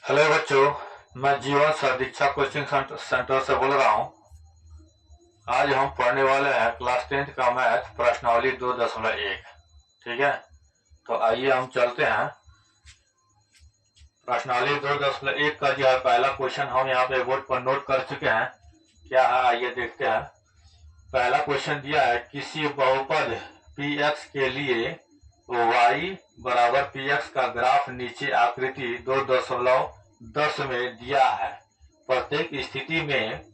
Hello बच्चों, मैं जीवन सर दीक्षा कोचिंग सेंटर से बोल रहा हूँ। आज हम पढ़ने वाले हैं क्लास 10th का मैथ प्रश्नावली 2.1। ठीक है, तो आइए हम चलते हैं। प्रश्नावली 2.1 का जो है पहला क्वेश्चन हम यहाँ पे बोर्ड पर नोट कर चुके हैं। क्या है आइए देखते हैं। पहला क्वेश्चन दिया है, किसी बहुपद px के लिए y बराबर px का ग्राफ नीचे आकृति 2.10 में दिया है। प्रत्येक स्थिति में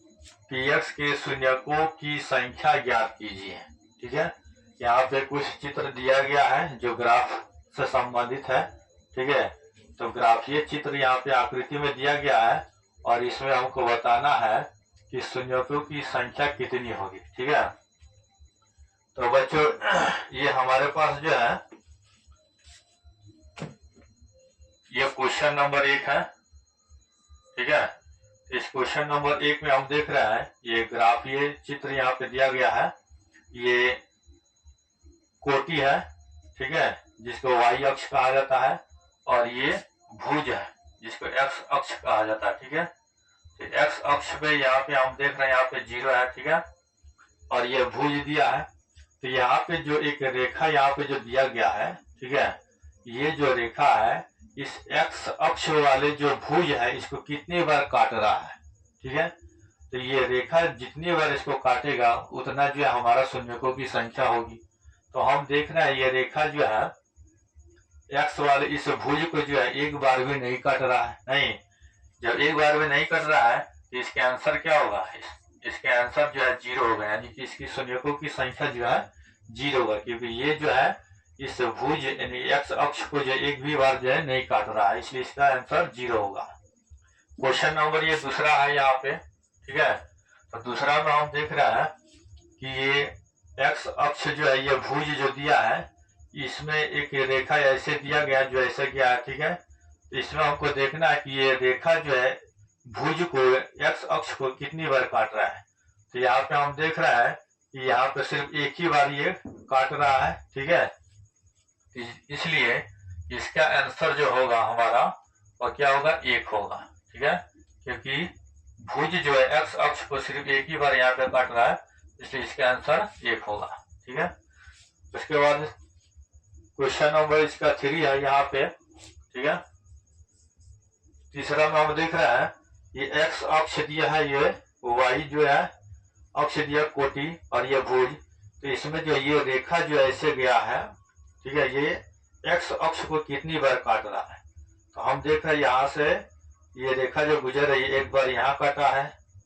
px के शून्यकों की संख्या ज्ञात कीजिए। ठीक है, यहाँ पे कुछ चित्र दिया गया है जो ग्राफ से संबंधित है। ठीक है, तो ग्राफीय चित्र यहाँ पे आकृति में दिया गया है और इसमें हमको बताना है कि शून्यकों की संख्या कितनी होगी। ठीक है, तो बच्चों ये हमारे पास जो है ये क्वेश्चन नंबर 1 है। ठीक है, इस क्वेश्चन नंबर 1 में हम देख रहे हैं ये ग्राफीय चित्र यहाँ पे दिया गया है। ये कोटि है, ठीक है, जिसको y अक्ष कहा जाता है, और ये भुज है जिसको x अक्ष कहा जाता है। ठीक है, तो x अक्ष पे यहाँ पे हम देख रहे हैं यहाँ पे 0 है। ठीक है, और ये भुज दिया है। तो यहाँ पे जो एक रेखा यहाँ पे जो दिया गया है, ठीक है, ये जो रेखा है इस x अक्ष वाले जो भुज है इसको कितनी बार काट रहा है। ठीक है, तो ये रेखा जितनी बार इसको काटेगा उतना जो है हमारा शून्यकों की संख्या होगी। तो हम देख रहे हैं ये रेखा जो है x वाले इस भुज को जो है एक बार भी नहीं काट रहा है। नहीं, जब एक बार भी नहीं काट रहा है तो इसके आंसर क्या होगा, इसके आंसर जो है 0 होगा, यानी कि इसकी शून्यकों की संख्या जो है 0 होगा, क्योंकि ये जो है इस भुज यानी x अक्ष को जो एक भी बार जो है नहीं काट रहा है, इसलिए इसका आंसर 0 होगा। क्वेश्चन नंबर ये दूसरा है यहाँ पे। ठीक है, तो दूसरा में हम देख रहे हैं कि ये x अक्ष जो है ये भुज जो दिया है इसमें एक रेखा ऐसे दिया गया जो ऐसे गया है। ठीक है, तो इसमें हमको देखना है कि ये रेखा जो है भुज को x अक्ष को कितनी बार काट रहा है। तो यहाँ पे हम देख रहे हैं कि यहाँ पे सिर्फ एक ही बार ये काट रहा है। ठीक है, इसलिए इसका आंसर जो होगा हमारा और क्या होगा, 1 होगा। ठीक है, क्योंकि भुज जो है x अक्ष को सिर्फ एक ही बार यहाँ पे काट रहा है, इसलिए इसका आंसर 1 होगा। ठीक है, उसके बाद क्वेश्चन नंबर इसका 3 है यहाँ पे। ठीक है, तीसरा में हम देख रहे हैं ये x अक्ष दिया है, ये y जो है अक्ष दिया कोटि और ये भुज। तो इसमें जो ये रेखा जो ऐसे गया है, ठीक है, ये x अक्ष को कितनी बार काट रहा है। तो हम देख रहे हैं यहाँ से ये रेखा जो गुजर रही है एक बार यहाँ काटा है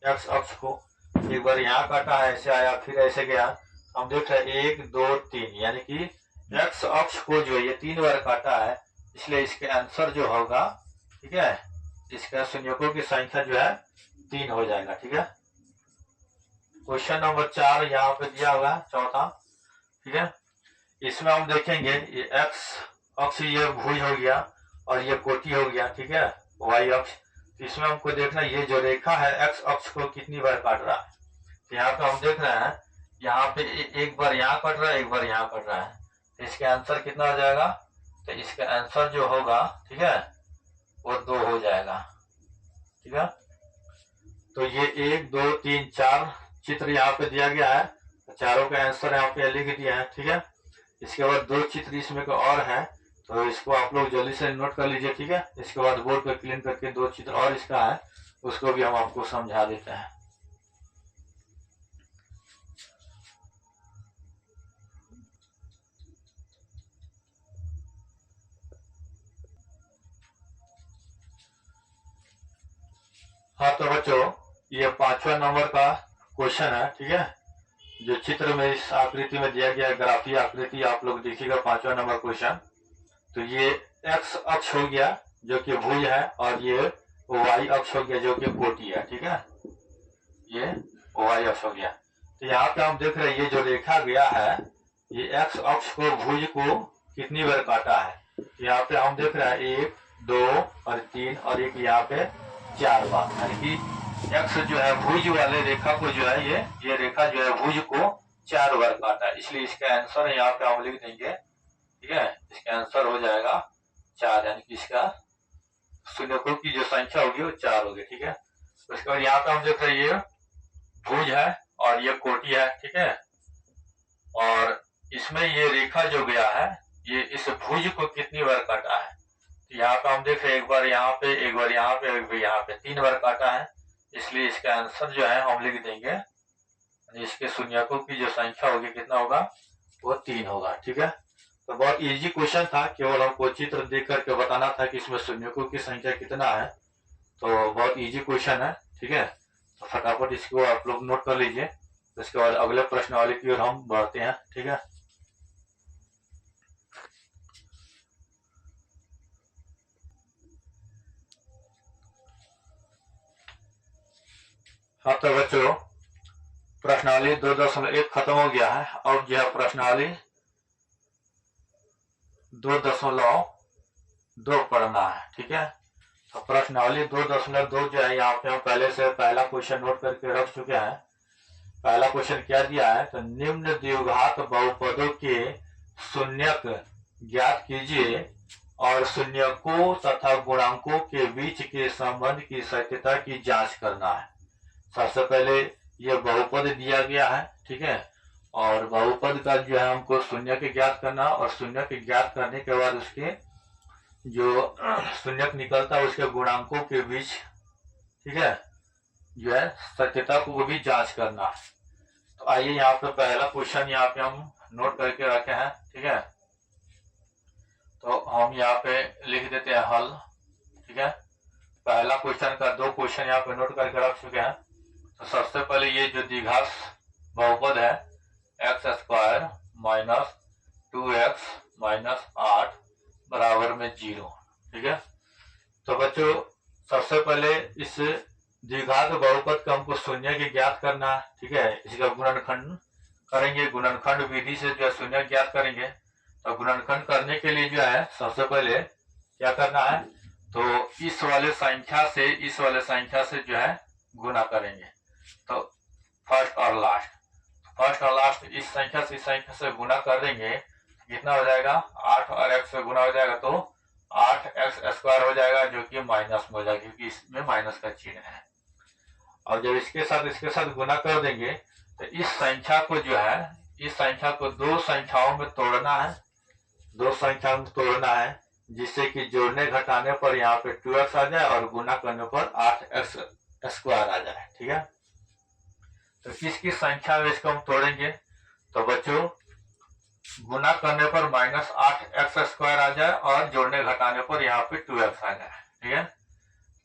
x अक्ष को, एक बार यहाँ काटा है, ऐसे आया फिर ऐसे गया। हम देख रहे हैं 1 2 3, यानी कि x अक्ष को जो ये 3 बार काटा है, इसलिए इसके आंसर जो होगा, ठीक है, इसका शून्यकों की संख्या जो है 3 हो जाएगा। ठीक है, क्वेश्चन नंबर 4 यहाँ पे दिया हुआ है, चौथा। ठीक है, इसमें हम देखेंगे ये x अक्ष ये भुज हो गया और ये कोटि हो गया। ठीक है, y अक्ष। तो इसमें हमको देखना ये जो रेखा है x अक्ष को कितनी बार काट रहा है। तो यहाँ पे हम देख रहे हैं यहाँ पे एक बार यहाँ काट रहा है, एक बार यहाँ काट रहा है, तो इसका आंसर कितना हो जाएगा, तो इसका आंसर जो होगा, ठीक है, वो 2 हो जाएगा। ठीक है, तो ये 1 2 3 4 चित्र यहाँ पे दिया गया है, चारों का आंसर यहाँ पे लिख दिया है। ठीक है, इसके बाद 2 चित्र इसमें का और है, तो इसको आप लोग जल्दी से नोट कर लीजिए। ठीक है, इसके बाद बोर्ड पे क्लीन करके 2 चित्र और इसका है, उसको भी हम आपको समझा देते हैं। हाँ, तो बच्चों ये 5वां नंबर का क्वेश्चन है। ठीक है, जो चित्र में इस आकृति में दिया गया ग्राफीय आकृति आप लोग देखिएगा, 5वां नंबर क्वेश्चन। तो ये x अक्ष हो गया जो कि भुज है, और ये y अक्ष हो गया जो कि कोटि है। ठीक है, ये y अक्ष हो गया। तो यहाँ पे हम देख रहे हैं ये जो रेखा गया है ये x अक्ष को भुज को कितनी बार काटा है। यहाँ पे हम देख रहे हैं 1 2 और 3 और एक यहाँ पे 4 बार, यानी कि x जो है भुज वाले रेखा को जो है ये रेखा जो है भुज को 4 बार काटा है, इसलिए इसका आंसर यहाँ पे हम लिख देंगे। ठीक है, इसका आंसर हो जाएगा 4, यानी कि इसका शून्यकों की जो संख्या होगी वो 4 होगी, ठीक है। उसके बाद यहाँ पे हम देख रहे हैं ये भुज है और ये कोटि है, ठीक है। और इसमें ये रेखा जो गया है ये इस भुज को कितनी बार काटा है, तो यहाँ पे हम देख रहे हैं एक बार यहाँ पे, एक बार यहाँ पे, एक बार यहाँ पे, 3 बार काटा है। इसलिए इसका आंसर जो है हम लिख देंगे, इसके शून्यकों की जो संख्या होगी कितना होगा, वो 3 होगा, ठीक है। तो बहुत इजी क्वेश्चन था, केवल हमको चित्र देख करके बताना था कि इसमें शून्यकों की संख्या कितना है। तो बहुत इजी क्वेश्चन है, ठीक है। तो फटाफट इसको आप लोग नोट कर लीजिए। इसके बाद अगले प्रश्नावली की ओर हम बढ़ते हैं, ठीक है। हाँ तो बच्चों प्रश्नावली 2.1 खत्म हो गया है। अब जो है प्रश्नावली 2.2 पढ़ना है, ठीक है। तो प्रश्नावली 2.2 जो है यहाँ पे हम पहले से पहला क्वेश्चन नोट करके रख चुके हैं। पहला क्वेश्चन क्या दिया है, तो निम्न द्विघात बहुपदों के शून्यक ज्ञात कीजिए और शून्यकों तथा गुणांकों के बीच के संबंध की सत्यता की जांच करना है। सबसे पहले ये बहुपद दिया गया है, ठीक है। और बहुपद का जो है हमको शून्यक ज्ञात करना, और शून्यक ज्ञात करने के बाद उसके जो शून्यक निकलता है उसके गुणांकों के बीच, ठीक है, जो है सत्यता को भी जांच करना है। तो आइए यहाँ पे पहला क्वेश्चन यहाँ पे हम नोट करके रखे हैं, ठीक है। तो हम यहाँ पे लिख देते हैं हल, ठीक है। पहला क्वेश्चन का 2 क्वेश्चन यहाँ पे नोट करके रख चुके हैं। तो सबसे पहले ये जो द्विघात बहुपद है x² माइनस 2x माइनस 8 बराबर में 0, ठीक है। तो बच्चों सबसे पहले इस द्विघात बहुपद का हमको शून्य की ज्ञात करना है, ठीक है। इसका गुणनखंड करेंगे, गुणनखंड विधि से जो है शून्य ज्ञात करेंगे। तो गुणनखंड करने के लिए जो है सबसे पहले क्या करना है, तो इस वाले संख्या से जो है गुना करेंगे। तो फर्स्ट और लास्ट इस संख्या से गुना कर देंगे, कितना हो जाएगा, 8 और x से गुना हो जाएगा तो 8x² हो जाएगा, जो कि माइनस में हो जाएगा क्योंकि इसमें माइनस का चिन्ह है। और जब इसके साथ गुना कर देंगे तो इस संख्या को जो है, इस संख्या को 2 संख्याओं में तोड़ना है, 2 संख्याओं में तोड़ना है, जिससे कि जोड़ने घटाने पर यहाँ पे 2x आ जाए और गुना करने पर 8x² आ जाए, ठीक है। तो किस संख्या में इसको हम तोड़ेंगे, तो बच्चों गुना करने पर माइनस 8x² आ जाए और जोड़ने घटाने पर यहाँ पे 2x आ जाए, ठीक है।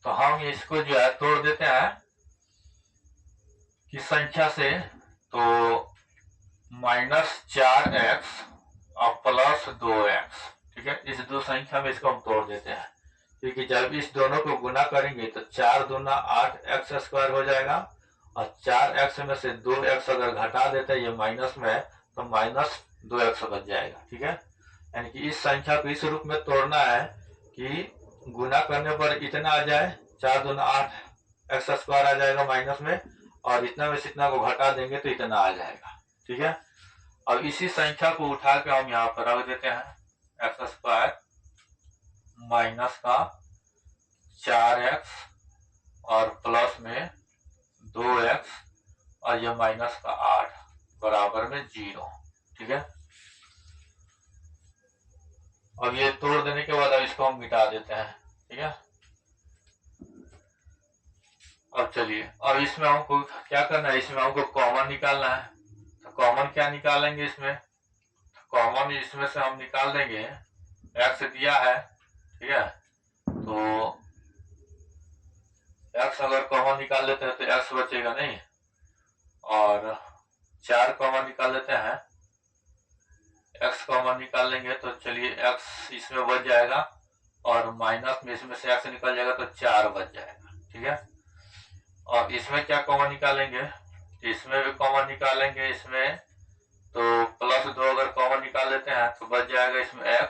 तो हम इसको जो है तोड़ देते हैं किस संख्या से, तो -4x और +2x, ठीक है। इस 2 संख्या में इसको हम तोड़ देते हैं, क्योंकि जब इस दोनों को गुना करेंगे तो 4 दूना 8x² हो जाएगा, और 4x में से 2x अगर घटा देते हैं ये माइनस में तो -2x बच जाएगा, ठीक है। यानी कि इस संख्या को इस रूप में तोड़ना है कि गुना करने पर इतना आ जाए, 4 दूना 8x² आ जाएगा माइनस में, और इतना में से इतना को घटा देंगे तो इतना आ जाएगा, ठीक है। अब इसी संख्या को उठा के हम यहाँ पर रख देते हैं, x² माइनस का 4x और प्लस में 2x और ये माइनस का 8 बराबर में 0, ठीक है। अब ये तोड़ देने के बाद अब इसको हम मिटा देते हैं, ठीक है। अब चलिए, अब इसमें हमको क्या करना है, इसमें हमको कॉमन निकालना है। तो कॉमन क्या निकालेंगे इसमें, कॉमन इसमें से हम निकाल देंगे, x दिया है, ठीक है। तो x अगर कॉमन निकाल लेते हैं तो x बचेगा नहीं, और 4 कॉमन निकाल लेते हैं, x कॉमन निकाल लेंगे तो चलिए x इसमें बच जाएगा, और माइनस में इसमें से x निकल जाएगा तो 4 बच जाएगा, ठीक है। और इसमें क्या कॉमन निकालेंगे, इसमें भी कॉमन निकालेंगे, इसमें तो +2 अगर कॉमन निकाल लेते हैं तो बच जाएगा इसमें x,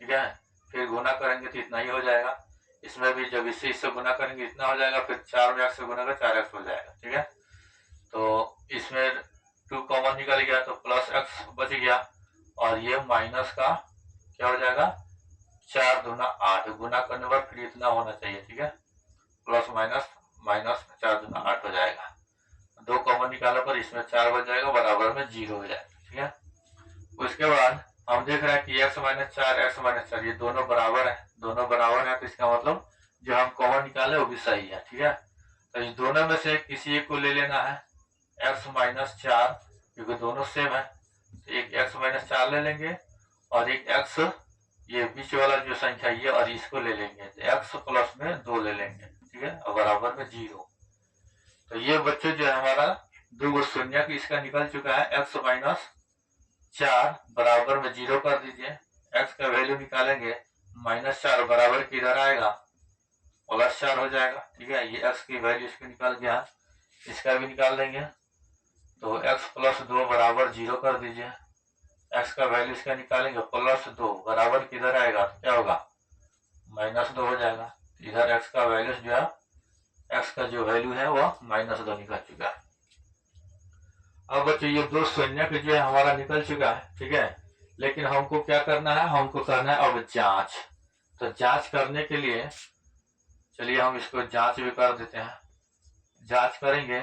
ठीक है। फिर गुना करेंगे तो इतना ही हो जाएगा, इसमें भी जब इससे गुना करेंगे इतना हो जाएगा, फिर 4 में x से गुना कर 4x हो जाएगा, ठीक है। तो इसमें 2 कॉमन निकल गया तो +x बच गया, और ये माइनस का क्या हो जाएगा 4 दूना 8, गुना करने पर फिर इतना होना चाहिए, ठीक है, प्लस माइनस माइनस 4 दूना 8 हो जाएगा। 2 कॉमन निकालने पर इसमें 4 बच जाएगा, बराबर में 0 हो जाएगा, ठीक है। उसके बाद हम देख रहे हैं कि x माइनस 4 ये दोनों बराबर है, तो इसका मतलब जो हम कॉमन निकाले वो भी सही है, ठीक है। तो इस दोनों में से किसी एक को ले लेना है, x माइनस 4, क्योंकि दोनों सेम है, तो एक x माइनस 4 ले लेंगे और एक x, ये बीच वाला जो संख्या ये और इसको ले लेंगे, तो x प्लस में 2 ले लेंगे, ठीक है, और बराबर में 0। तो ये बच्चों जो है हमारा 2 शून्य इसका निकल चुका है। x माइनस 4 बराबर में 0 कर दीजिए, x का वैल्यू निकालेंगे, माइनस 4 बराबर किधर आएगा, प्लस 4 हो जाएगा, ठीक है। ये x की वैल्यू इसको निकल गया, इसका भी निकाल देंगे, तो x प्लस 2 बराबर 0 कर दीजिए, x का वैल्यू इसका निकालेंगे, प्लस 2 बराबर किधर आएगा, तो क्या होगा, माइनस 2 हो जाएगा। इधर x का वैल्यू जो है, x का जो वैल्यू है वो माइनस 2 निकल चुका है। अब बच्चों ये 2 शून्य जो है हमारा निकल चुका है, ठीक है, लेकिन हमको क्या करना है, हमको करना है अब जांच। तो जांच करने के लिए चलिए हम इसको जांच भी कर देते हैं। जांच करेंगे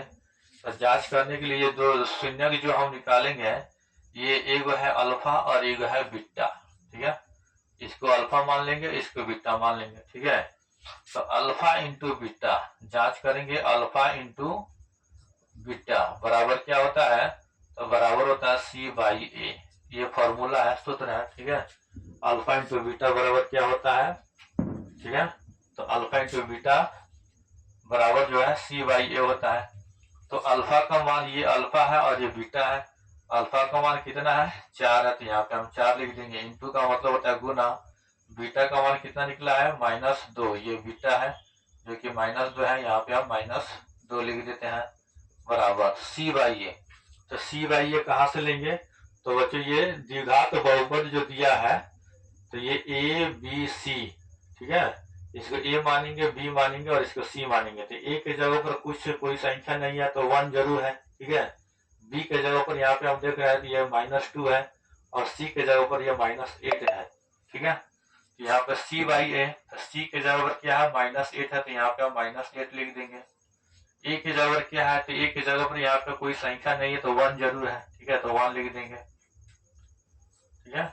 तो जांच करने के लिए ये 2 शून्य जो हम निकालेंगे, ये एक है अल्फा और एक है बीटा, ठीक है। इसको अल्फा मान लेंगे, इसको बीटा मान लेंगे, ठीक है। तो अल्फा इंटू बीटा जांच करेंगे, अल्फा इंटू बीटा बराबर क्या होता है, तो बराबर होता है c/a, ये फॉर्मूला है, सूत्र है, ठीक है। अल्फा इंटू बीटा बराबर क्या होता है, ठीक है, तो अल्फा इंटू बीटा बराबर जो है c/a होता है। तो अल्फा का मान, ये अल्फा है और ये बीटा है, अल्फा का मान कितना है, 4 है, तो यहाँ पे हम 4 लिख देंगे, इंटू का मतलब होता है गुना, बीटा का मान कितना निकला है, -2, ये बीटा है जो कि -2 है, यहाँ पे हम -2 लिख देते हैं, बराबर c/a। तो c/a कहाँ से लेंगे, तो बच्चों ये द्विघात बहुपद जो दिया है, तो ये a b c, ठीक है, इसको a मानेंगे, b मानेंगे और इसको c मानेंगे। तो a के जगह पर कुछ कोई संख्या नहीं है तो 1 जरूर है, ठीक है। b के जगह पर यहाँ पे हम देख रहे हैं कि ये -2 है और c के जगह पर ये -8 है, ठीक है। तो यहाँ पे c/a, तो c के जगह पर क्या है, -8 है, तो यहाँ पे हम -8 लिख देंगे। a की जगह पर क्या है, तो a की जगह पर यहाँ पे कोई संख्या नहीं है तो 1 जरूर है, ठीक है, तो 1 लिख देंगे, ठीक है।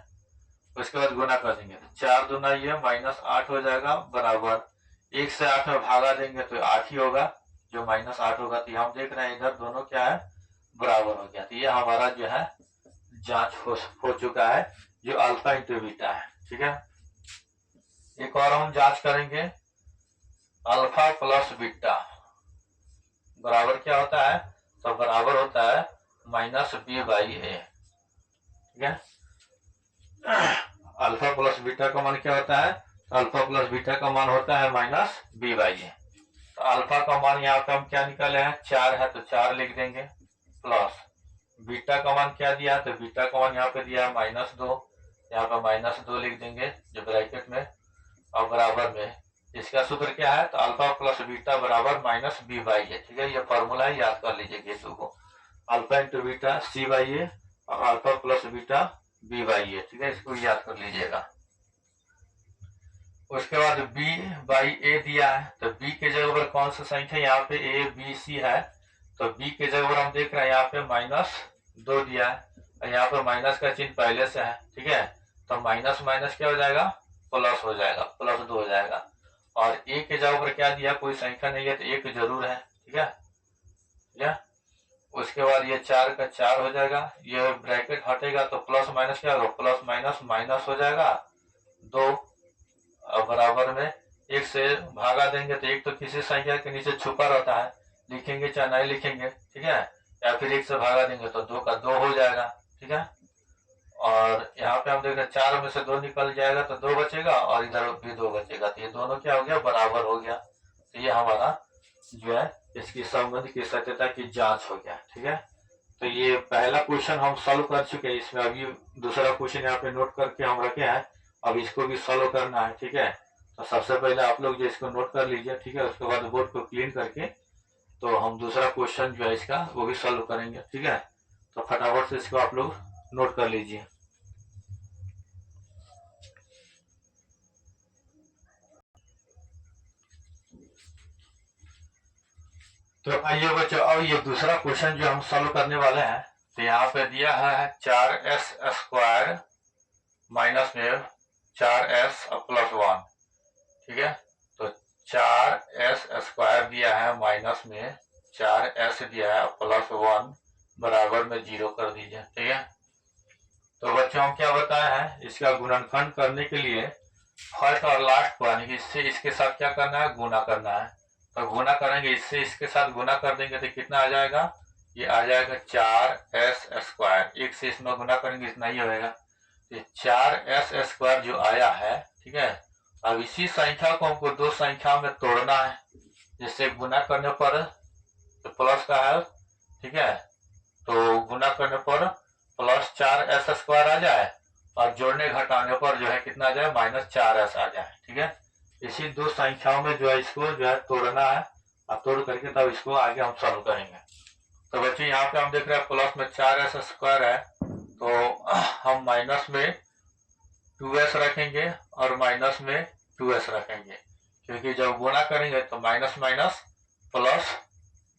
उसके बाद गुना कर देंगे, तो 4 दूना ये -8 हो जाएगा, बराबर 1 से 8 में भागा देंगे तो 8 ही होगा, जो -8 होगा। तो हम देख रहे हैं इधर दोनों क्या है, बराबर हो गया। तो ये हमारा जो है जांच हो चुका है, जो अल्फा इंटू बीटा है, ठीक है। एक और हम जांच करेंगे, अल्फा प्लस बीटा बराबर क्या होता है, तो बराबर होता है -b/a, ठीक है। अल्फा प्लस बीटा का मान क्या होता है, तो अल्फा प्लस बीटा का मान होता है -b/a। तो अल्फा का मान यहाँ पे हम क्या निकाले हैं, 4 है, तो 4 लिख देंगे, प्लस बीटा का मान क्या दिया है, तो बीटा का मान यहाँ पे दिया है -2, यहाँ पे -2 लिख देंगे जो ब्रैकेट में, और बराबर में इसका सूत्र क्या है, तो अल्फा प्लस बीटा बराबर -b/a, ठीक है। ये फॉर्मूला है, याद कर लीजिए गेटू को, अल्फा इंटू बीटा c/a और अल्फा प्लस बीटा b/a, ठीक है, इसको याद कर लीजिएगा। उसके बाद b/a दिया है, तो b के जगह पर कौन सा संख्या, यहाँ पे a b c है, तो b के जगह पर हम देख रहे हैं यहाँ पे -2 दिया है, और यहाँ पे माइनस का चिन्ह पहले से है, ठीक है। तो माइनस माइनस क्या हो जाएगा, प्लस हो जाएगा, +2 हो जाएगा। और a के जगह पर क्या दिया, कोई संख्या नहीं है तो 1 जरूर है, ठीक है, ठीक है। उसके बाद ये 4 का 4 हो जाएगा, ये ब्रैकेट हटेगा तो प्लस माइनस क्या होगा, प्लस माइनस माइनस हो जाएगा 2, और बराबर में 1 से भागा देंगे तो 1 तो किसी संख्या के नीचे छुपा रहता है, लिखेंगे चाहे नहीं लिखेंगे, ठीक है, या फिर 1 से भागा देंगे तो 2 का 2 हो जाएगा, ठीक है। और यहाँ पे हम देख रहे हैं 4 में से 2 निकल जाएगा तो 2 बचेगा, और इधर भी 2 बचेगा, तो ये दोनों क्या हो गया, बराबर हो गया। तो ये हमारा जो है इसकी संबंध की सत्यता की जांच हो गया, ठीक है। तो ये पहला क्वेश्चन हम सॉल्व कर चुके हैं, इसमें अभी दूसरा क्वेश्चन यहाँ पे नोट करके हम रखे हैं, अब इसको भी सॉल्व करना है, ठीक है। तो सबसे पहले आप लोग जो इसको नोट कर लीजिए, ठीक है, उसके बाद बोर्ड को क्लीन करके तो हम दूसरा क्वेश्चन जो है इसका वो भी सॉल्व करेंगे, ठीक है। तो फटाफट से इसको आप लोग नोट कर लीजिए। तो आइए बच्चों, अब ये दूसरा क्वेश्चन जो हम सॉल्व करने वाले हैं, तो यहाँ पे दिया है 4s² माइनस में 4s प्लस 1। ठीक है, तो 4s² दिया है माइनस में 4s दिया है प्लस 1 बराबर में 0 कर दीजिए। ठीक है, तो बच्चों हम क्या बताए हैं, इसका गुणनखंड करने के लिए फर्स्ट और लास्ट को यानी कि इससे इसके साथ क्या करना है, गुना करना है। तो गुना करेंगे, इससे इसके साथ गुना कर देंगे तो कितना आ जाएगा, ये आ जाएगा 4s²। एक से इसमें गुना करेंगे इतना ही होगा। ये 4s² जो आया है, ठीक है, अब इसी संख्या को हमको दो संख्या में तोड़ना है, जिससे गुना करने पर तो प्लस का है, ठीक है, तो गुना करने पर प्लस 4s² आ जाए और जोड़ने घटाने पर जो है कितना आ जाए, -4s आ जाए। ठीक है, इसी दो संख्याओं में जो है इसको जो है तोड़ना है, और तोड़ करके तब इसको आगे हम सॉल्व करेंगे। तो बच्चों यहाँ पे हम देख रहे हैं प्लस में 4s² है, तो हम माइनस में 2s रखेंगे और माइनस में 2s रखेंगे, क्योंकि जब गुणा करेंगे तो माइनस माइनस प्लस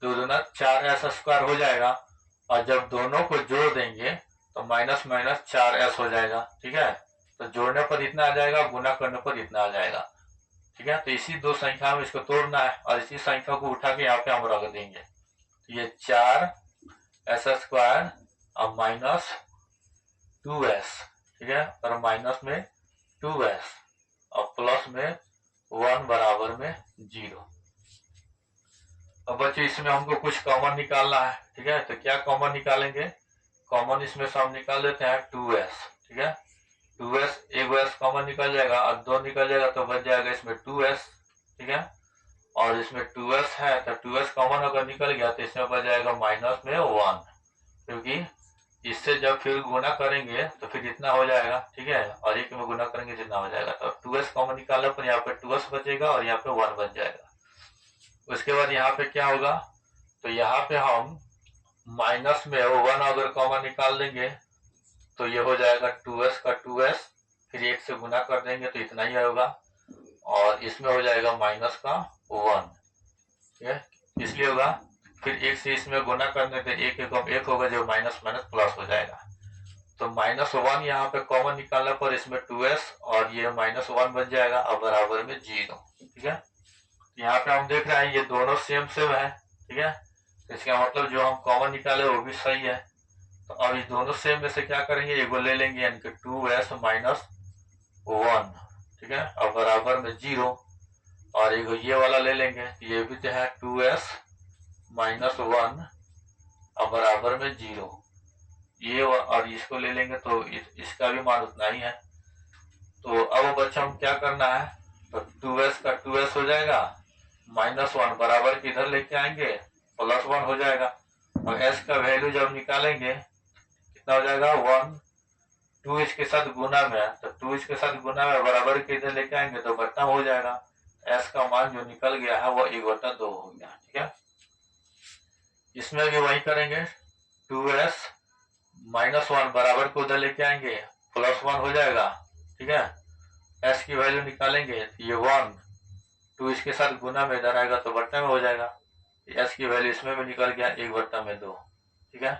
2 दूना 4s² हो जाएगा, और जब दोनों को जोड़ देंगे तो माइनस माइनस 4s हो जाएगा। ठीक है, तो जोड़ने पर इतना आ जाएगा, गुना करने पर इतना आ जाएगा। ठीक है, तो इसी दो संख्या में इसको तोड़ना है और इसी संख्या को उठा के यहाँ पे हम रख देंगे। तो ये 4s² और माइनस 2s, ठीक है, और माइनस में 2s और प्लस में 1 बराबर में 0। अब बच्चे इसमें हमको कुछ कॉमन निकालना है। ठीक है, तो क्या कॉमन निकालेंगे, कॉमन इसमें से हम निकाल लेते हैं 2s। ठीक है, 2s, एक s कॉमन निकल जाएगा और 2 निकल जाएगा तो बच जाएगा इसमें 2s। ठीक है, और इसमें 2s है तो 2s कॉमन अगर निकल गया तो इसमें बच जाएगा माइनस में 1, क्योंकि इससे जब फिर गुना करेंगे तो फिर इतना हो जाएगा। ठीक है, और एक में गुना करेंगे जितना हो जाएगा, तो 2s कॉमन निकालने पर यहाँ पे 2s बचेगा और यहाँ पे 1 बच जाएगा। उसके बाद यहाँ पे क्या होगा, तो यहाँ पे हम माइनस में 1 अगर कॉमन निकाल देंगे तो ये हो जाएगा 2s का 2s, फिर 1 से गुना कर देंगे तो इतना ही होगा, और इसमें हो जाएगा माइनस का 1। ठीक है, इसलिए होगा, फिर 1 से इसमें गुना करने पे 1 होगा जो माइनस माइनस प्लस हो जाएगा। तो -1 यहाँ पे कॉमन निकालने पर इसमें 2s और ये -1 बन जाएगा और बराबर में 0। ठीक है, यहाँ पे हम देख रहे हैं ये दोनों सेम सेम है। ठीक है, तो इसका मतलब जो हम कॉमन निकाले वो भी सही है। तो अब इस दोनों सेम में से क्या करेंगे, एगो ले लेंगे यानी कि 2s - 1। ठीक है, और बराबर में 0, और एगो ये वाला ले लेंगे, ये भी तो है 2s - 1 और बराबर में 0, ये और इसको ले लेंगे तो इसका भी मान उतना ही है। तो अब बच्चा हम क्या करना है, तो 2s का 2s हो जाएगा, -1 बराबर के इधर लेके आएंगे, +1 हो जाएगा, और s का वैल्यू जब निकालेंगे कितना हो जाएगा 1। 2 इसके साथ गुना में है तो 2 इसके साथ गुना में बराबर के इधर लेके आएंगे तो बट्टा हो जाएगा, s का मान जो निकल गया है वो 1/2 हो गया। ठीक है, इसमें भी वही करेंगे, 2s - 1 बराबर को उधर लेके आएंगे, +1 हो जाएगा। ठीक है, s की वैल्यू निकालेंगे, ये 1, 2 इसके साथ गुना में इधर आएगा तो बट्टा में हो जाएगा, s की वैल्यू इसमें भी निकल गया 1/2। ठीक है,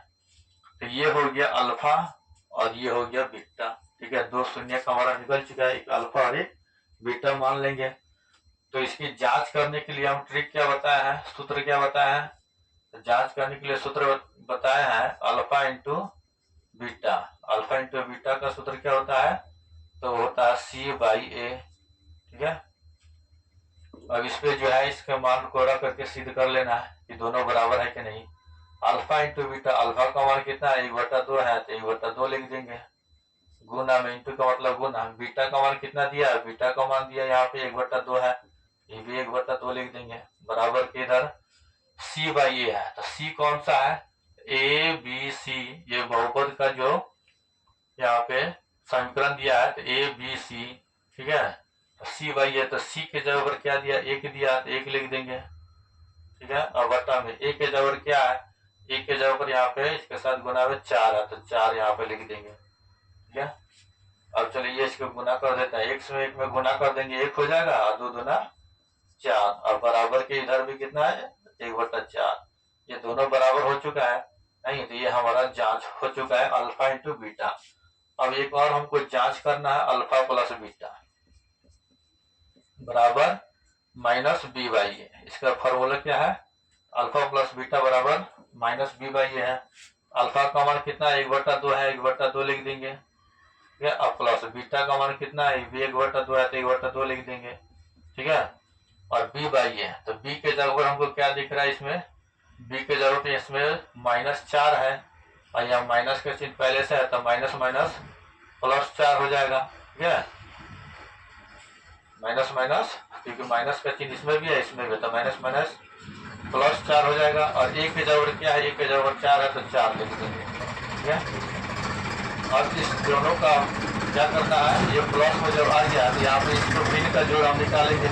तो ये हो गया अल्फा और ये हो गया बीटा। ठीक है, दो शून्य का हमारा निकल चुका है, एक अल्फा और एक बीटा मान लेंगे। तो इसकी जांच करने के लिए हम ट्रिक क्या बताया है, सूत्र क्या बताया है, तो जांच करने के लिए सूत्र बताया है alpha into beta. Alpha into beta का सूत्र क्या होता है, तो होता है C/A। ठीक है, अब इस पे जो है इसके मान को रख करके सिद्ध कर लेना है कि दोनों बराबर है कि नहीं। अल्फा इंटू बीटा, अल्फा का मान कितना है 1/2 है तो 1/2 लिख देंगे, गुना में इंटू का मतलब गुना, बीटा का मान कितना दिया है, बीटा का मान दिया यहाँ पे 1/2 है, ये भी 1/2 लिख देंगे, बराबर के इधर C/A है, तो C कौन सा है, ABC, ये बहुपद का जो यहाँ पे समीकरण दिया है तो ABC। ठीक है, तो C/A, तो C के जगह पर क्या दिया, 1 दिया तो 1 लिख देंगे। ठीक है, और बटा में A के जगह पर क्या है, A के जगह पर यहाँ पे इसके साथ गुना में 4 है तो 4 यहाँ पे लिख देंगे। ठीक है, अब चलिए इसको गुना कर देते हैं, 1 से 1 में गुना कर देंगे 1 हो जाएगा और 2 दूना 4, और बराबर के इधर भी कितना है 1/4, ये दोनों बराबर हो चुका है नहीं, तो ये हमारा जांच हो चुका है अल्फा इंटू बीटा। अब एक और हमको जांच करना है, अल्फा प्लस बीटा बराबर माइनस बी बाई ए। इसका फॉर्मूला क्या है, अल्फा प्लस बीटा बराबर माइनस बी बाई ए है। अल्फा का मान कितना है, 1/2 है, 1/2 लिख देंगे, ठीक है। अब प्लस बीटा का मान कितना है, भी 1/2 है तो 1/2 लिख देंगे, ठीक है। और बी बाई ए, तो बी के जगह पर हमको क्या दिख रहा है, इसमें बी के जगह पे इसमें -4 है, और यहाँ माइनस का चिन्ह पहले से है तो माइनस माइनस +4 हो जाएगा, ठीक है। माइनस माइनस, क्योंकि माइनस का चिन्ह इसमें भी है इसमें भी, तो माइनस माइनस +4 हो जाएगा। और एक के जगह क्या है, एक के जगह 4 है तो 4 लिख देंगे, ठीक है। अब इस दोनों का क्या करना है, ये प्लस में जब आ गया तो यहाँ पे इसको भिन्न का जोड़ हम निकालेंगे,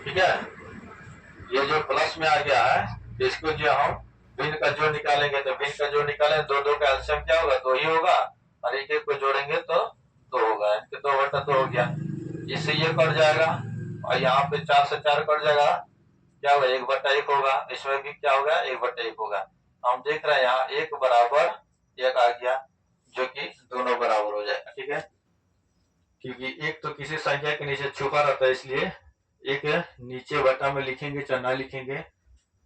ठीक है। ये जो प्लस में आ गया है तो इसको जो हम भिन्न का जोड़ निकालेंगे, तो भिन्न का जोड़ निकालेंगे, 2 का एलसीएम क्या होगा, 2 ही होगा, और एक को जोड़ेंगे तो 2 होगा, 2/2 हो गया। इससे ये कट जाएगा, और यहाँ पे 4 से 4 कट जाएगा, क्या होगा, 1/1 होगा। इसमें भी क्या होगा, 1/1 होगा। हम देख रहे हैं यहाँ 1 बराबर 1 आ गया, जो कि दोनों बराबर हो जाएगा, ठीक है। क्योंकि एक तो किसी संख्या के नीचे छुपा रहता है, इसलिए एक नीचे बटा में लिखेंगे चाहे ना लिखेंगे,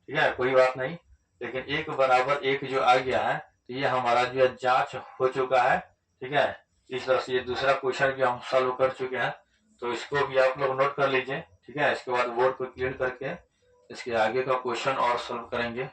ठीक है, कोई बात नहीं। लेकिन 1 बराबर 1 जो आ गया है, तो ये हमारा जो है जांच हो चुका है, ठीक है। इस तरह से ये दूसरा क्वेश्चन भी हम सॉल्व कर चुके हैं, तो इसको भी आप लोग नोट कर लीजिए, ठीक है। इसके बाद बोर्ड को क्लियर करके इसके आगे का क्वेश्चन और सॉल्व करेंगे।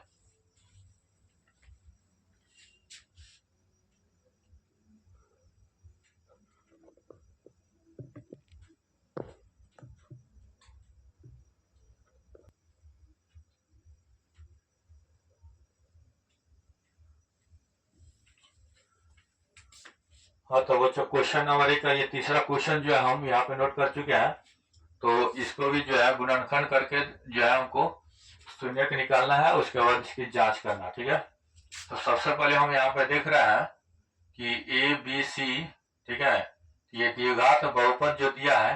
हाँ, तो बच्चों क्वेश्चन नंबर 1 का ये तीसरा क्वेश्चन जो है हम यहाँ पे नोट कर चुके हैं, तो इसको भी जो है गुणनखंड करके जो है हमको शून्य निकालना है, उसके बाद इसकी जांच करना, ठीक है। तो सबसे पहले हम यहाँ पे देख रहे हैं कि ए बी सी, ठीक है, ये द्विघात बहुपद जो दिया है,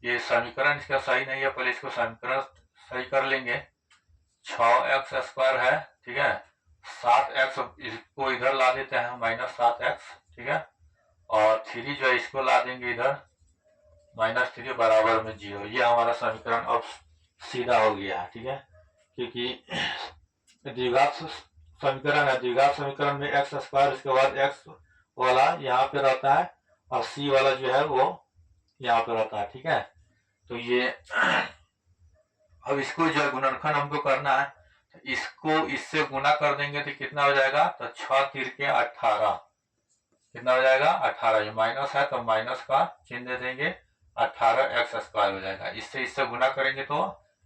ये समीकरण इसका सही नहीं है, पहले इसको समीकरण सही कर लेंगे। 6x² है, ठीक है, 7x इसको इधर ला देते हैं -7x, ठीक है, और 3 जो है इसको ला देंगे इधर -3 बराबर में 0। ये हमारा समीकरण अब सीधा हो गया है, ठीक है। क्योंकि द्विघात समीकरण है, द्विघात समीकरण में x², उसके बाद x वाला यहाँ पे रहता है, और c वाला जो है वो यहाँ पे रहता है, ठीक है। तो ये अब इसको जो है गुणनखंड हमको करना है, तो इसको इससे गुना कर देंगे तो कितना हो जाएगा, तो 6 × 3 = 18, कितना हो जाएगा, 18। ये माइनस है तो माइनस का चिन्ह दे देंगे, 18x² हो जाएगा। इससे गुना करेंगे तो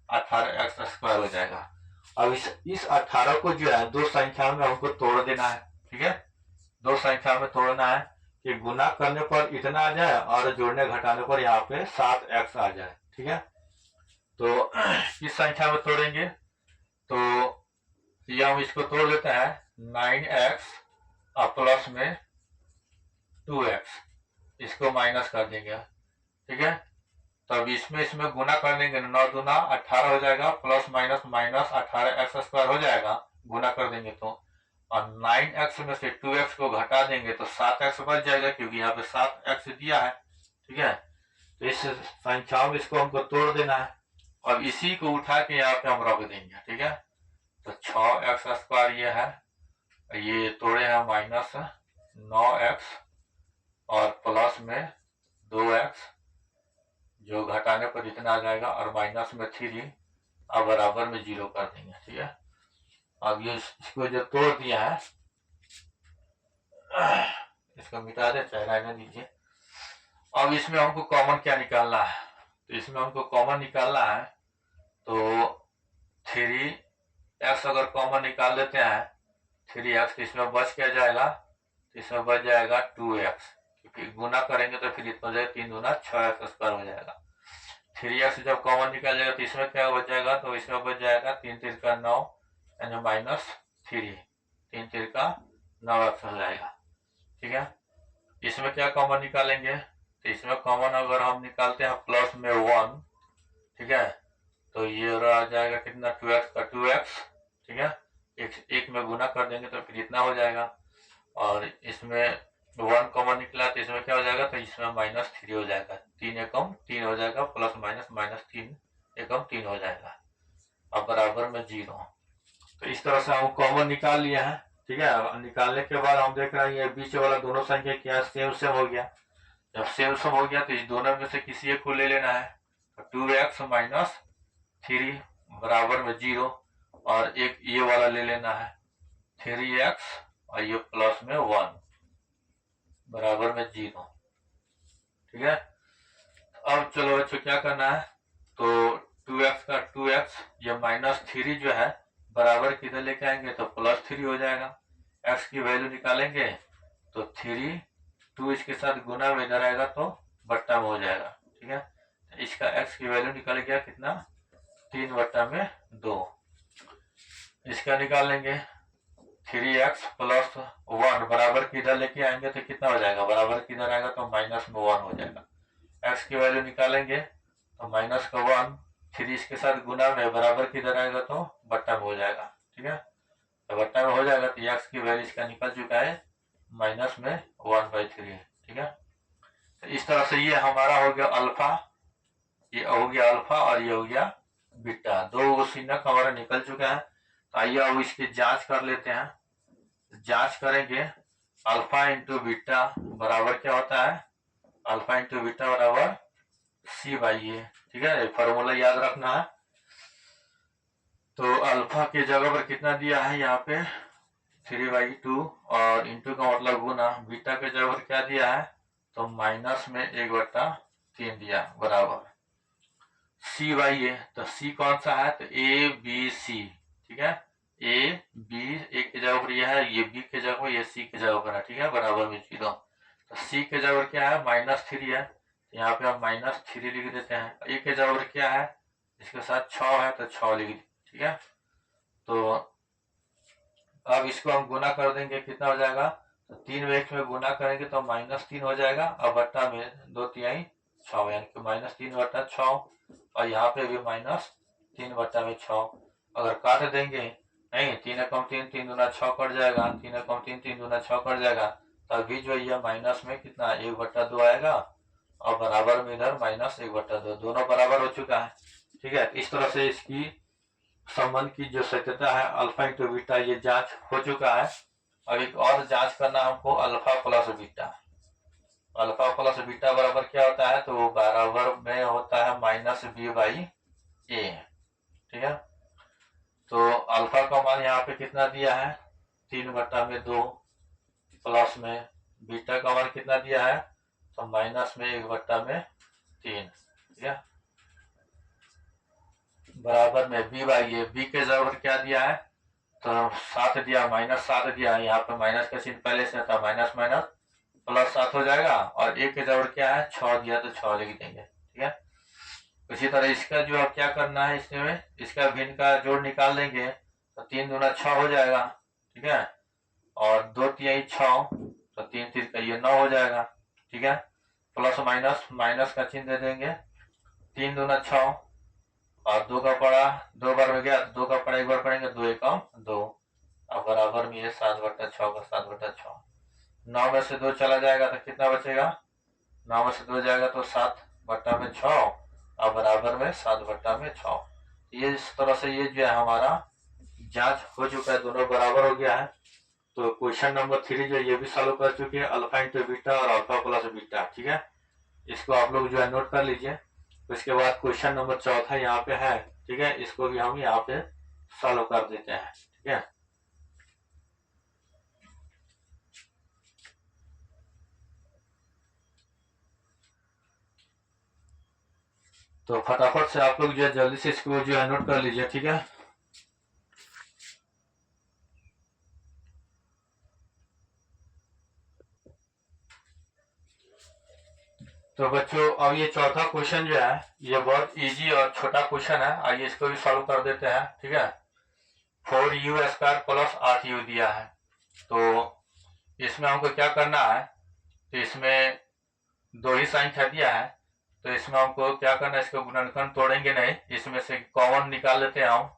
18x² हो जाएगा। अब इस 18 को जो है 2 संख्या में हमको तोड़ देना है, ठीक है। 2 संख्या में तोड़ना है कि गुना करने पर इतना आ जाए और जोड़ने घटाने पर यहाँ पे 7x आ जाए, ठीक है। तो इस संख्या में तोड़ेंगे तो ये हम इसको तोड़ लेते हैं, 9x और प्लस में 2x, इसको माइनस कर देंगे, ठीक है। तो अब इसमें गुना कर देंगे, 9 दूना 18 हो जाएगा, प्लस माइनस माइनस 18x² हो जाएगा, गुना कर देंगे तो। और 9x में से 2x को घटा देंगे तो 7x बच जाएगा, क्योंकि यहाँ पे 7x दिया है, ठीक है। तो इस संख्या में इसको हमको तोड़ देना है, और इसी को उठा के यहाँ पे हम रख देंगे, ठीक है। तो 6x² ये है, ये तोड़े हैं -9x और प्लस में 2x, जो घटाने पर इतना आ जाएगा, और माइनस में 3 और बराबर में 0 कर देंगे, ठीक है। अब ये इसको जो तोड़ दिया है, इसको मिटा दे, चाहे रहने दीजिए। अब इसमें हमको कॉमन क्या निकालना है, तो इसमें हमको कॉमन निकालना है, तो 3x अगर कॉमन निकाल लेते हैं, 3x, तो इसमें बच क्या जाएगा, तो इसमें बच जाएगा 2x, क्योंकि गुना करेंगे तो फिर इतना हो जाएगा, 3 दूना 6x² हो जाएगा। 3x जब कॉमन निकाल जाएगा तो इसमें क्या बच जाएगा, तो इसमें बच जाएगा 3 × 3 = 9 यानी -3, 3 × 3 = 9x हो जाएगा, ठीक है। इसमें क्या कॉमन निकालेंगे, तो इसमें कॉमन अगर हम निकालते हैं प्लस में 1, ठीक है, तो ये आ जाएगा कितना 2x का 2x, ठीक है। एक में गुना कर देंगे तो फिर इतना हो जाएगा, और इसमें 1 कॉमन निकला तो इसमें क्या हो जाएगा, तो इसमें -3 हो जाएगा, 3 एकम 3 हो जाएगा, प्लस माइनस -3 एकम 3 हो जाएगा, अब बराबर में 0। तो इस तरह से हम कॉमन निकाल लिया है, ठीक है। निकालने के बाद हम देख रहे हैं ये बीच वाला दोनों संख्या क्या सेम सेम हो गया। जब सेम सेम हो गया तो इस दोनों में से किसी एक को ले लेना है, तो 2x - 3 बराबर में 0, और एक ये वाला ले लेना है 3x और ये प्लस में 1 बराबर में 0, ठीक है। अब चलो बच्चों क्या करना है, तो 2x का 2x, ये -3 जो है बराबर किधर लेके आएंगे तो +3 हो जाएगा। x की वैल्यू निकालेंगे तो 3, 2 इसके साथ गुना में इधर आएगा तो बट्टा में हो जाएगा, ठीक है। इसका x की वैल्यू निकाल गया कितना 3/2। इसका निकाल लेंगे 3x + 1 बराबर किधर लेके आएंगे तो कितना हो जाएगा, बराबर किधर आएगा तो -1 हो जाएगा। x की वैल्यू निकालेंगे तो -1, 3 इसके साथ गुना में बराबर किधर आएगा तो बट्टा में हो जाएगा, ठीक है। तो बट्टा में हो जाएगा तो x की वैल्यू इसका निकल चुका है -1/3, ठीक है। तो इस तरह से ये हमारा हो गया अल्फा, ये हो गया अल्फा और ये हो गया बीटा, दो सीनक हमारा निकल चुका है। तो आइए अब इसकी जांच कर लेते हैं। जांच करेंगे अल्फा इंटू बीटा बराबर क्या होता है, अल्फा इंटू बीटा बराबर C/A, ठीक है। फॉर्मूला याद रखना है। तो अल्फा की जगह पर कितना दिया है यहाँ पे 3/2, और इंटू का मतलब गुना, बीटा के जगह पर क्या दिया है तो -1/3 दिया बराबर C/A। तो C कौन सा है तो ABC, ठीक है। A की जगह पर यह है, ये B के जगह पर, ये C के जगह पर है, ठीक है, बराबर में 0। तो C के जगह पर क्या है -3 है, तो यहाँ पे हम -3 लिख देते हैं। A के जगह पर क्या है, इसके साथ 6 है तो 6 लिख देते, ठीक है। तो अब इसको हम गुना कर देंगे, कितना हो जाएगा तो 3 में 1 में गुना करेंगे तो -3 हो जाएगा, और बट्टा में 2×3 6, यानी कि -3/6, और यहाँ पे भी -3/6। अगर काट देंगे, नहीं 3 एकम 3, 3 दूना 6 कट जाएगा, 3 एकम 3, 3 दूना 6 कट जाएगा, तभी जो ये माइनस में कितना 1/2 आएगा, और बराबर में इधर -1/2, दोनों बराबर हो चुका है, ठीक है। इस तरह से इसकी संबंध की जो सत्यता है अल्फा इंटू बीटा, ये जांच हो चुका है। अब एक और जांच करना हमको alpha plus beta. Alpha plus beta बराबर क्या होता है, तो वो बराबर में होता है -B/A, ठीक है। तो अल्फा का मान यहाँ पे कितना दिया है 3/2, प्लस में बीटा का मान कितना दिया है तो -1/3, ठीक है, बराबर में B/A। B के जगह पर क्या दिया है तो 7 दिया, -7 दिया, यहाँ पे माइनस का चिन्ह पहले से था, माइनस माइनस +7 हो जाएगा, और एक के जगह क्या है 6 दिया तो 6 लिख देंगे, ठीक है। इसी तरह इसका जो अब क्या करना है, इसमें इसका भिन्न का जोड़ निकाल देंगे तो 3 दूना 6 हो जाएगा, ठीक है, और 2×3 6, तो 3×3 का ये 9 हो जाएगा, ठीक है। प्लस माइनस माइनस का चिन्ह दे देंगे, 3 दूना 6, और 2 का पड़ा 2 बार में गया तो 2 का पड़ा 1 बार पड़ेंगे, 2 एकम 2, अब बराबर में ये 7/6 का 7/6, 9 में से 2 चला जाएगा तो कितना बचेगा, 9 में से 2 जाएगा तो 7/6, और बराबर में 7/6। ये इस तरह से ये जो है हमारा जांच हो चुका है, दोनों बराबर हो गया है। तो क्वेश्चन नंबर 3 जो ये भी सॉल्व कर चुके हैं, अल्फा इंटू बीटा और अल्फा प्लस बीटा, ठीक है। इसको आप लोग जो है नोट कर लीजिए। उसके बाद क्वेश्चन नंबर 4 यहाँ पे है, ठीक है, इसको भी हम यहाँ पे सॉल्व कर देते हैं, ठीक है। तो फटाफट से आप लोग जो है जल्दी से इसको जो है नोट कर लीजिए, ठीक है। तो बच्चों अब ये चौथा क्वेश्चन जो है ये बहुत इजी और छोटा क्वेश्चन है, आइए इसको भी सॉल्व कर देते हैं, ठीक है। 4u² + 8u दिया है, तो इसमें हमको क्या करना है, तो इसमें 2 ही संख्या दिया है, तो इसमें हमको क्या करना है, इसको गुणनखंड तोड़ेंगे नहीं, इसमें से कॉमन निकाल लेते हैं हम।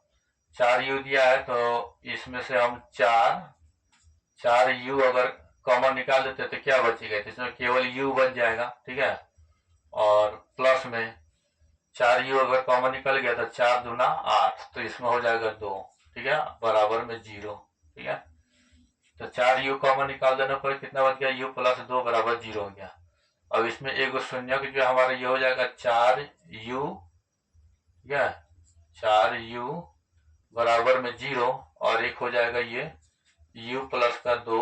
4u दिया है तो इसमें से हम 4u अगर कॉमन निकाल देते तो क्या बचेगा, तो इसमें केवल u बच जाएगा, ठीक है। और प्लस में 4u अगर कॉमन निकल गया तो 4 दूना 8, तो इसमें हो जाएगा 2, ठीक है, बराबर में 0, ठीक है। तो 4u कॉमन निकाल देने पर कितना बच गया, u प्लस 2 बराबर 0 हो गया। अब इसमें एक शून्य जो हमारा ये हो जाएगा 4u, ठीक है, 4u बराबर में 0, और एक हो जाएगा ये u प्लस का 2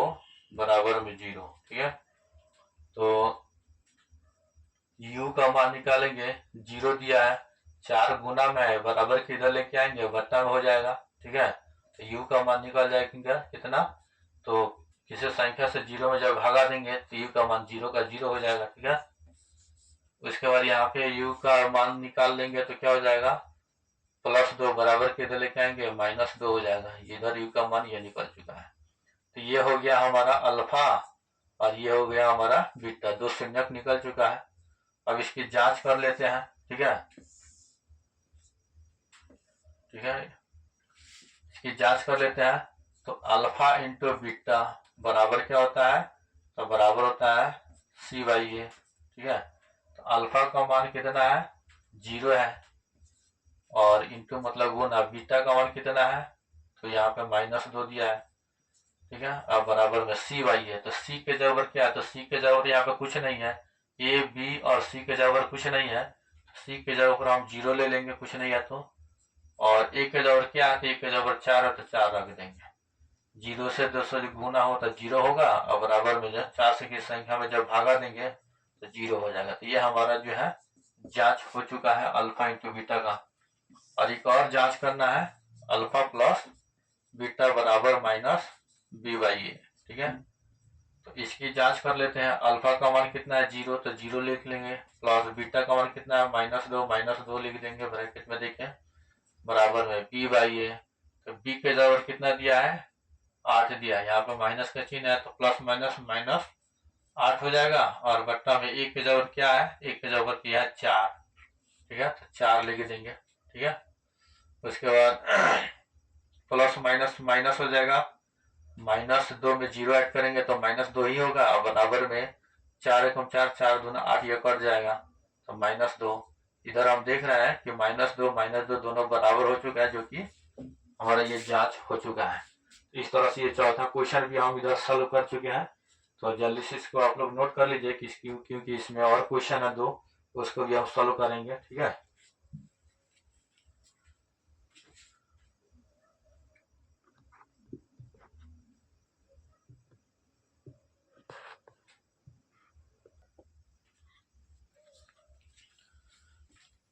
बराबर में 0, ठीक है। तो u का मान निकालेंगे, 0 दिया है, 4 गुना में है, बराबर के इधर लेके आएंगे, बट्टा में हो जाएगा, ठीक है। तो u का मान निकल जाएगा कितना, तो किसी संख्या से 0 में जब भागा देंगे तो u का मान 0 का 0 हो जाएगा, ठीक है। उसके बाद यहाँ पे u का मान निकाल लेंगे तो क्या हो जाएगा, +2 बराबर के इधर लेके आएंगे, -2 हो जाएगा, इधर u का मान ये निकल चुका है। तो ये हो गया हमारा अल्फा और ये हो गया हमारा बीटा, 2 शून्यक निकल चुका है। अब इसकी जांच कर लेते हैं, ठीक है, ठीक है, इसकी जांच कर लेते हैं। तो अल्फा इंटू बीटा बराबर क्या होता है, तो बराबर होता है c/a, ठीक है। तो अल्फा का मान कितना है, 0 है, और इंटू मतलब गुना, बीटा का मान कितना है, तो यहाँ पे -2 दिया है, ठीक है। अब बराबर में c/a, तो c के जबर क्या है, तो c के जबर यहाँ पे कुछ नहीं है, a b और c के जबर कुछ नहीं है, c के जबर हम 0 ले लेंगे, कुछ नहीं है तो, और a के जबर क्या है, तो a के जबर 4 है तो 4 रख देंगे, 0 से 200 गुना हो तो 0 होगा, और बराबर में जब 4 से की संख्या में जब भागा देंगे तो 0 हो जाएगा। तो ये हमारा जो है जांच हो चुका है अल्फा इंटू बीटा का। और एक और जांच करना है, अल्फा प्लस बीटा बराबर -b/a, ठीक है। तो इसकी जांच कर लेते हैं। अल्फा का मान कितना है, 0, तो 0 लिख लेंगे, प्लस बीटा का मान कितना है, -2 लिख देंगे ब्रैकेट में, देखें बराबर में b/a। तो b के जबर कितना दिया है, 8 दिया है, यहाँ पे माइनस का चिन्ह है तो प्लस माइनस माइनस 8 हो जाएगा, और बट्टा में एक के जबर क्या है, एक के जबर किया है 4, ठीक है, तो 4 लिख देंगे, ठीक है। उसके बाद प्लस माइनस माइनस हो जाएगा, -2 में 0 ऐड करेंगे तो -2 ही होगा, और बराबर में 4 एकम 4, 4 दूना 8, ये कट जाएगा, तो -2। इधर हम देख रहे हैं कि -2 दोनों बराबर हो चुका है, जो कि हमारा ये जांच हो चुका है। इस तरह से ये चौथा क्वेश्चन भी हम इधर सॉल्व कर चुके हैं। तो जल्दी से इसको आप लोग नोट कर लीजिए क्योंकि इसमें और क्वेश्चन है 2, उसको भी हम सॉल्व करेंगे, ठीक है।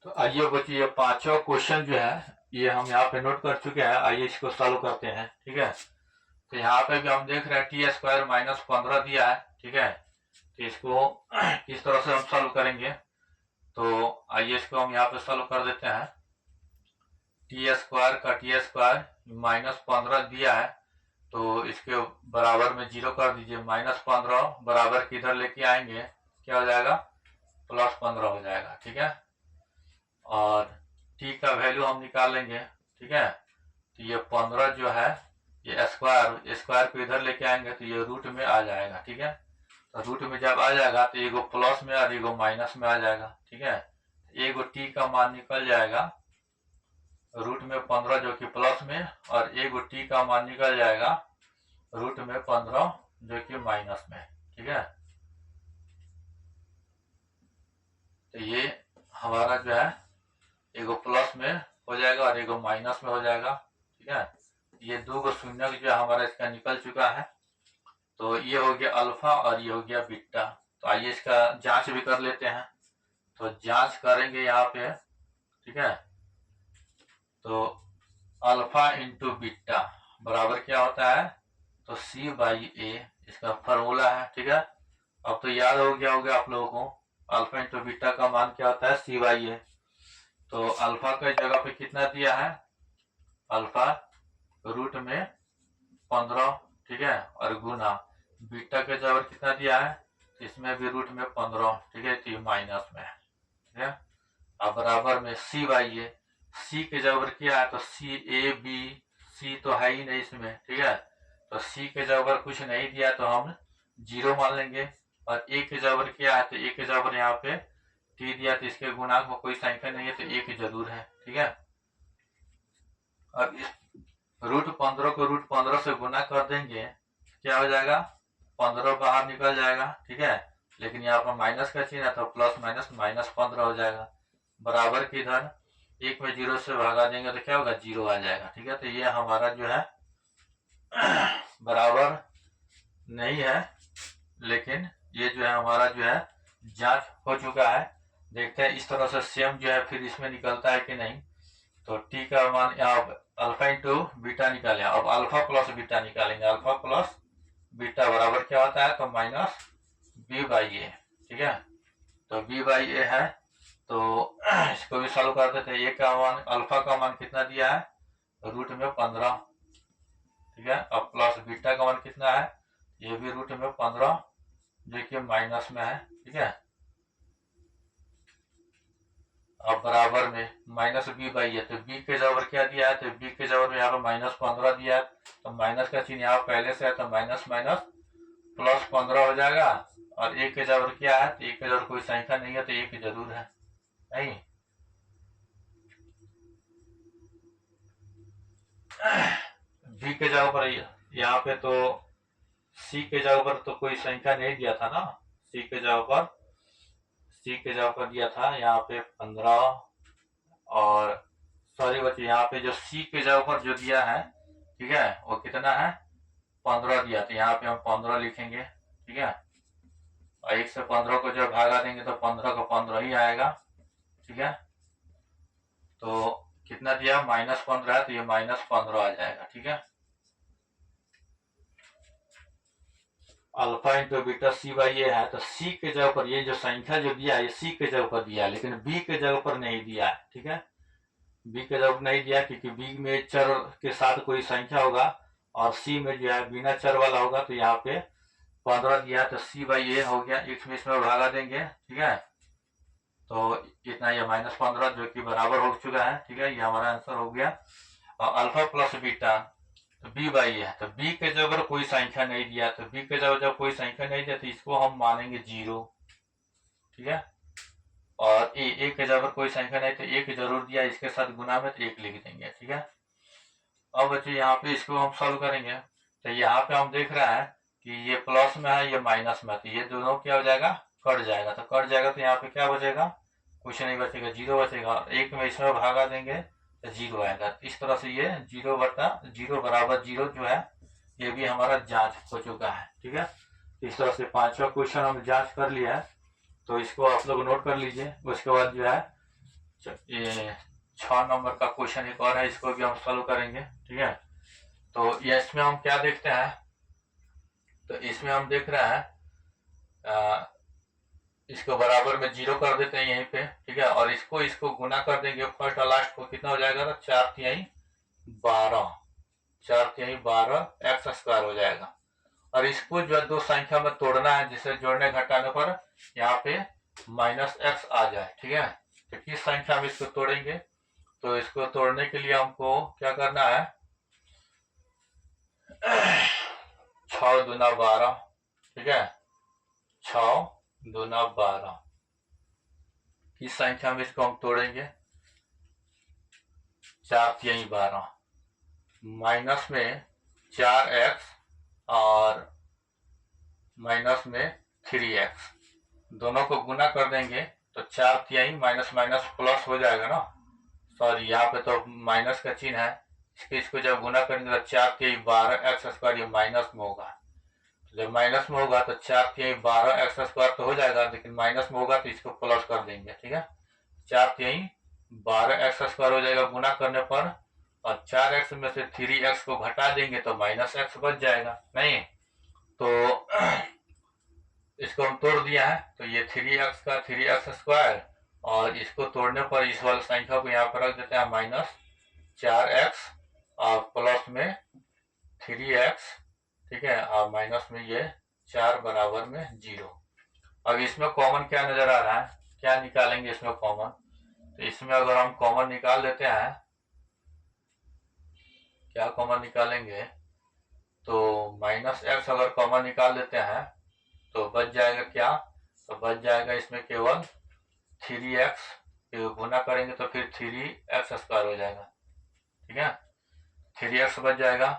तो आइए बच्चे, ये पांचवा क्वेश्चन जो है ये हम यहाँ पे नोट कर चुके हैं, आइए इसको सॉल्व करते हैं, ठीक है। तो यहाँ पे भी हम देख रहे हैं t² -15 दिया है, ठीक है। तो इसको किस तरह से हम सॉल्व करेंगे, तो आइए इसको हम यहाँ पे सॉल्व कर देते हैं। t² का t² -15 दिया है, तो इसके बराबर में 0 कर दीजिए, -15 बराबर किधर लेके आएंगे, क्या हो जाएगा, +15 हो जाएगा, ठीक है। और t का वैल्यू हम निकाल लेंगे, ठीक है। तो ये 15 जो है, ये स्क्वायर को इधर लेके आएंगे तो ये रूट में आ जाएगा, ठीक है। तो रूट में जब आ जाएगा तो एगो प्लस में और एगो माइनस में आ जाएगा, ठीक है। एगो t का मान निकल जाएगा रूट में 15 जो कि प्लस में, और एगो t का मान निकल जाएगा रूट में 15 जो कि माइनस में, ठीक है। तो ये हमारा जो है एगो प्लस में हो जाएगा और एगो माइनस में हो जाएगा, ठीक है। ये 2 शून्य जो हमारा इसका निकल चुका है। तो ये हो गया अल्फा और ये हो गया बीटा। तो आइए इसका जांच भी कर लेते हैं। तो जांच करेंगे यहाँ पे, ठीक है। तो अल्फा इंटू बीटा बराबर क्या होता है, तो c/a इसका फॉर्मूला है, ठीक है। अब तो याद हो गया होगा आप लोगों को, अल्फा इंटू बीटा का मान क्या होता है, c/a। तो अल्फा के जगह पे कितना दिया है, अल्फा रूट में 15, ठीक है, और गुना बीटा के जगह कितना दिया है, इसमें भी रूट में 15, ठीक है, तो ये माइनस में, ठीक ठीक है। अब बराबर में सी बाई ए, सी के जगह पर क्या है तो सी ए बी, सी तो है ही नहीं इसमें, ठीक है। तो सी के जगह पर कुछ नहीं दिया तो हम 0 मान लेंगे, और ए के जगह पर क्या है तो ए के जगह पर यहाँ पे टी दिया तो इसके गुणांक में कोई संख्या नहीं है तो 1 जरूर है, ठीक है। अब इस √15 को √15 से गुना कर देंगे, क्या हो जाएगा 15 बाहर निकल जाएगा, ठीक है। लेकिन यहाँ पर माइनस का चिन्ह है तो प्लस माइनस -15 हो जाएगा। बराबर की इधर 1 में 0 से भगा देंगे तो क्या होगा 0 आ जाएगा, ठीक है। तो ये हमारा जो है बराबर नहीं है, लेकिन ये जो है हमारा जो है जांच हो चुका है। देखते हैं इस तरह से सेम जो है फिर इसमें निकलता है कि नहीं। तो टी का मान आप अल्फा इंटू बीटा निकालें, अब अल्फा प्लस बीटा निकालेंगे, अल्फा प्लस बीटा बराबर क्या होता है तो माइनस बी बाई ए, ठीक है। तो बी बाई ए है तो इसको भी सॉल्व कर देते हैं। ए का मान अल्फा का मान कितना दिया है √15, ठीक है। अब प्लस बीटा का मान कितना है, ये भी √15 जो कि माइनस में है, ठीक है। अब बराबर में माइनस बी बाई है, तो बी के जगह क्या दिया है तो बी के जगह यहाँ पर -15 दिया है, तो माइनस का चिन्ह यहाँ पहले से है तो माइनस माइनस +15 हो जाएगा। और एक के जगह क्या है तो एक के जगह कोई संख्या नहीं है तो एक जरूर है, नहीं। बी के जगह पर यहाँ पे तो सी के जगह पर तो कोई संख्या नहीं दिया था ना, सी के जगह पर दिया था यहाँ पे 15, और सॉरी बच्चे यहाँ पे जो सी के जगह पर जो दिया है, ठीक है, वो कितना है 15 दिया, तो यहाँ पे हम 15 लिखेंगे, ठीक है। और 1 से 15 को जब भागा देंगे तो 15 का 15 ही आएगा, ठीक है। तो कितना दिया -15 है तो ये -15 आ जाएगा, ठीक है। Alpha into beta C by A है, तो सी के जगह पर ये जो संख्या जो दिया है ये सी के जगह पर दिया है, लेकिन बी के जगह पर नहीं दिया है, ठीक है। बी के जगह नहीं दिया क्योंकि बी में चर के साथ कोई संख्या होगा और सी में जो है बिना चर वाला होगा, तो यहाँ पे 15 दिया तो सी बाई ए हो गया, इसमें भागा देंगे, ठीक है। तो इतना ये -15 जो कि बराबर हो चुका है, ठीक है। ये हमारा आंसर हो गया। और अल्फा प्लस बीटा तो बी बाई है, तो बी के जगह पर कोई संख्या नहीं दिया, तो बी के जगह जब कोई संख्या नहीं दिया तो इसको हम मानेंगे 0, ठीक है। और ए के जगह पर कोई संख्या नहीं तो 1 जरूर दिया, इसके साथ गुना में तो 1 लिख देंगे, ठीक है। अब बच्चे यहाँ पे इसको हम सॉल्व करेंगे, तो यहाँ पे हम देख रहे हैं कि ये प्लस में है ये माइनस में है, तो ये दोनों क्या हो जाएगा कट जाएगा, तो कट जाएगा तो यहाँ पे क्या बचेगा कुछ नहीं बचेगा, 0 बचेगा। 1 में इसमें भागा देंगे तो 0 आएगा। इस तरह से ये 0/0 बराबर 0 जो है ये भी हमारा जांच हो चुका है, ठीक है। इस तरह से 5वां क्वेश्चन हम जांच कर लिया है, तो इसको आप लोग नोट कर लीजिए। उसके बाद जो है ये 6 नंबर का क्वेश्चन एक और है, इसको भी हम सॉल्व करेंगे, ठीक है। तो ये इसमें हम क्या देखते हैं, तो इसमें हम देख रहे हैं इसको बराबर में 0 कर देते हैं यहीं पे, ठीक है। और इसको गुना कर देंगे फर्स्ट और लास्ट को, कितना हो जाएगा तो 4×3 12, 4×3 12 x² हो जाएगा। और इसको जो है दो संख्या में तोड़ना है, जिसे जोड़ने घटाने पर यहाँ पे -x आ जाए, ठीक है। तो किस संख्या में इसको तोड़ेंगे, तो इसको तोड़ने के लिए हमको क्या करना है 6 दूना 12, ठीक है। 6 दूना 12 किस संख्या में इसको हम तोड़ेंगे 4×3 12, माइनस में 4x और माइनस में 3x, दोनों को गुना कर देंगे तो 4×3 माइनस माइनस प्लस हो जाएगा ना, सॉरी यहाँ पे तो माइनस का चिन्ह है, इसको जब गुना करेंगे तो 4×3 12 x² ये माइनस में होगा, जब माइनस में होगा तो 4×3 12 x² तो हो जाएगा, लेकिन माइनस में होगा तो इसको प्लस कर देंगे, ठीक है। 4×3 12 x² हो जाएगा गुना करने पर, और 4x में से 3x को घटा देंगे तो -x बच जाएगा, नहीं। तो इसको हम तोड़ दिया है, तो ये 3x का 3x², और इसको तोड़ने पर इस वाली संख्या को यहाँ पर रख देते हैं -4x और प्लस में 3x, ठीक है, और माइनस में ये 4 बराबर में 0। अब इसमें कॉमन क्या नजर आ रहा है क्या निकालेंगे इसमें कॉमन, तो इसमें अगर हम कॉमन निकाल लेते हैं, क्या कॉमन निकालेंगे, तो -x अगर कॉमन निकाल लेते हैं तो बच जाएगा क्या, तो बच जाएगा इसमें केवल 3x, गुना करेंगे तो फिर 3x² हो जाएगा, ठीक है, 3x बच जाएगा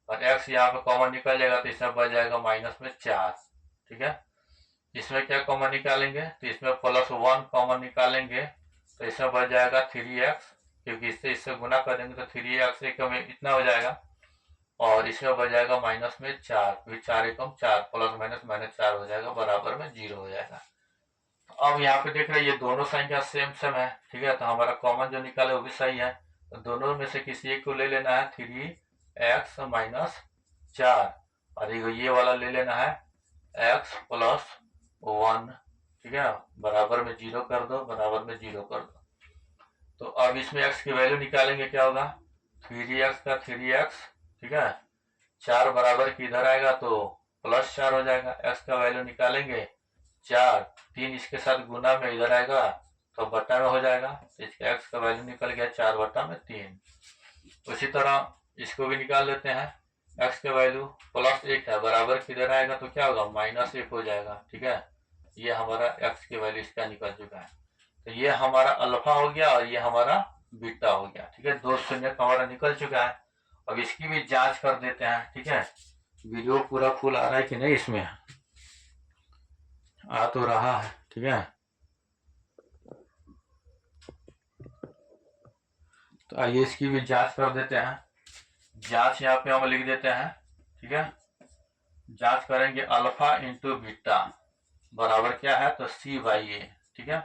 और x यहाँ पे कॉमन निकल जाएगा तो इसमें बच जाएगा -4, ठीक है। इसमें क्या कॉमन निकालेंगे, तो इसमें +1 कॉमन निकालेंगे तो इसमें बच जाएगा 3x, क्योंकि इससे गुना कर देंगे तो 3x इतना हो जाएगा और इसमें बच जाएगा -4, फिर 4 एकम 4, +- 4 हो जाएगा, बराबर में 0 हो जाएगा। अब यहाँ पे देख रहे हैं ये दोनों संख्या सेम सेम है, ठीक है, तो हमारा कॉमन जो निकाले वो भी सही है, तो दोनों में से किसी एक को ले लेना है 3x - 4 और ये वाला ले लेना है x + 1, ठीक है, बराबर में 0 कर दो, बराबर में 0 कर दो। तो अब इसमें x की वैल्यू निकालेंगे, क्या होगा, 3x का 3x, ठीक है, 4 बराबर की इधर आएगा तो +4 हो जाएगा, x का वैल्यू निकालेंगे 4, 3 इसके साथ गुना में इधर आएगा तो बट्टा में हो जाएगा, इसका x का वैल्यू निकल गया 4/3। उसी तरह इसको भी निकाल लेते हैं, x का वैल्यू +1 है, बराबर किधर आएगा तो क्या होगा, -1 हो जाएगा, ठीक है, ये हमारा x की वैल्यू इसका निकल चुका है। तो ये हमारा अल्फा हो गया और ये हमारा बीटा हो गया, ठीक है, 2 शून्य हमारा निकल चुका है। अब इसकी भी जांच कर देते हैं, ठीक है, वीडियो पूरा फुल आ रहा है कि नहीं, इसमें आ तो रहा है, ठीक है, तो आइए इसकी भी जांच कर देते हैं। जांच यहाँ पे हम लिख देते हैं, ठीक है, जांच करेंगे अल्फा इंटू बीटा बराबर क्या है, तो c/a, ठीक है,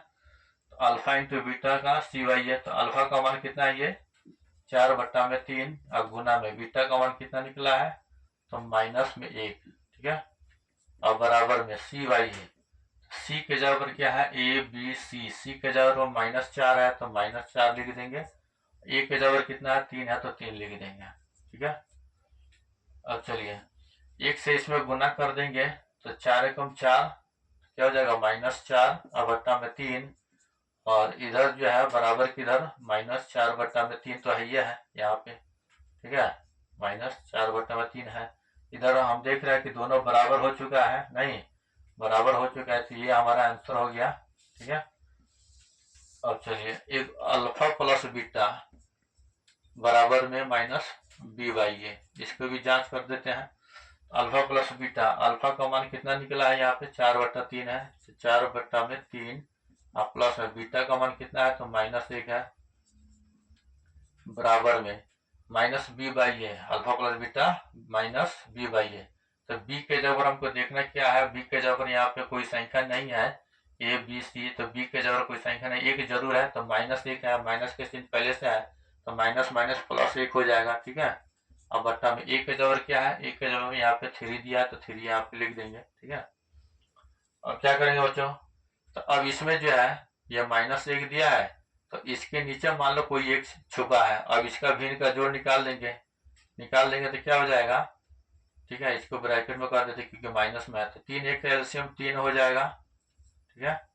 तो अल्फा इंटू बीटा का c/a, तो अल्फा का मान कितना है, ये 4/3 और गुना में बीटा का मान कितना निकला है, तो -1, ठीक है, और बराबर में c/a, c के जगह पर क्या है, a b c के जगह पर -4 है तो -4 लिख देंगे, a के जगह पर कितना है, 3 है तो 3 लिख देंगे, ठीक है। अब चलिए 1 से इसमें गुना कर देंगे तो 4 एकम 4 क्या हो जाएगा, -4 और बट्टा में 3, और इधर जो है बराबर की इधर -4/3 तो है ही है यहाँ पे, ठीक है, -4/3 है। इधर हम देख रहे हैं कि दोनों बराबर हो चुका है, नहीं बराबर हो चुका है, तो ये हमारा आंसर हो गया, ठीक है। अब चलिए एक अल्फा प्लस बीटा बराबर में -b/a, इसको भी जांच कर देते हैं। अल्फा प्लस बीटा, अल्फा का मान कितना निकला है यहाँ पे 4/3 है, 4/3 और प्लस में बीटा का मान कितना है, तो -1 है, बराबर में -b/a, alpha plus beta -b/a, तो b के जगह पर हमको देखना क्या है, b के जगह पर यहाँ पे कोई संख्या नहीं है, a b c, तो b के जगह पर कोई संख्या नहीं, एक जरूर है तो -1 है, माइनस के चिन्ह पहले से है तो माइनस माइनस +1 हो जाएगा, ठीक है। अब बट्टा में एक के जगह क्या है, एक के जगह में यहाँ पे 3 दिया है तो 3 यहाँ पे लिख देंगे, ठीक है। अब क्या करेंगे बच्चों, तो अब इसमें जो है ये -1 दिया है तो इसके नीचे मान लो कोई एक छुपा है, अब इसका भिन्न का जोड़ निकाल देंगे तो क्या हो जाएगा, ठीक है, इसको ब्रैकेट में कर देते क्योंकि माइनस में है, तो 3 1 का एलसीएम 3 हो जाएगा, ठीक है,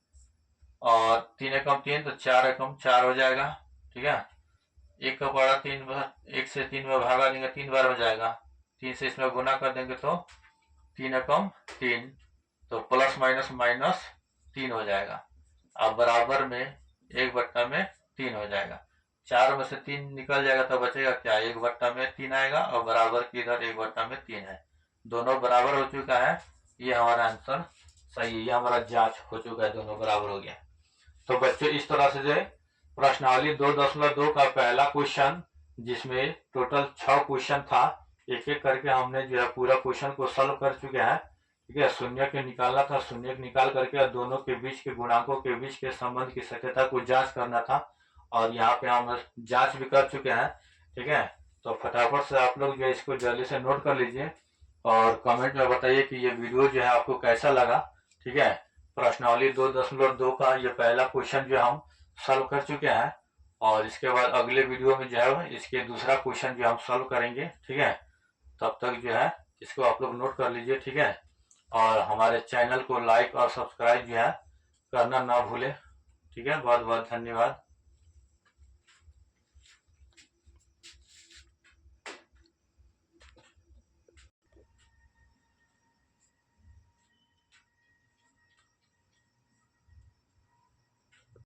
और 3 एकम 3 तो 4 एकम 4 हो जाएगा, ठीक है, 1 का बड़ा 3 बार, 1 से 3 में भागा देंगे 3 बार हो जाएगा, 3 से इसमें गुना कर देंगे तो 3 एकम 3, तो ±-3 हो जाएगा, अब बराबर में 1/3 हो जाएगा, 4 में से 3 निकल जाएगा तो बचेगा क्या, 1/3 आएगा और बराबर की इधर 1/3 है, दोनों बराबर हो चुका है, ये हमारा आंसर सही है, ये हमारा जांच हो चुका है, दोनों बराबर हो गया। तो बच्चों इस तरह से जो है प्रश्नावली 2.2 का पहला क्वेश्चन, जिसमें टोटल 6 क्वेश्चन था, एक एक करके हमने जो है पूरा क्वेश्चन को सॉल्व कर चुके हैं, ठीक है, शून्य के निकालना था, शून्य निकाल करके दोनों के बीच के गुणांकों के बीच के संबंध की सत्यता को जांच करना था, और यहाँ पे हम जांच भी कर चुके हैं, ठीक है। तो फटाफट से आप लोग जो है इसको जल्दी से नोट कर लीजिए और कमेंट में बताइए कि ये वीडियो जो है आपको कैसा लगा, ठीक है। प्रश्नावली 2.2 का ये पहला क्वेश्चन जो हम सॉल्व कर चुके हैं, और इसके बाद अगले वीडियो में जो है इसके दूसरा क्वेश्चन जो हम सॉल्व करेंगे, ठीक है। तब तक जो है इसको आप लोग नोट कर लीजिए, ठीक है, और हमारे चैनल को लाइक और सब्सक्राइब जो है करना ना भूले। ठीक है, बहुत बहुत धन्यवाद।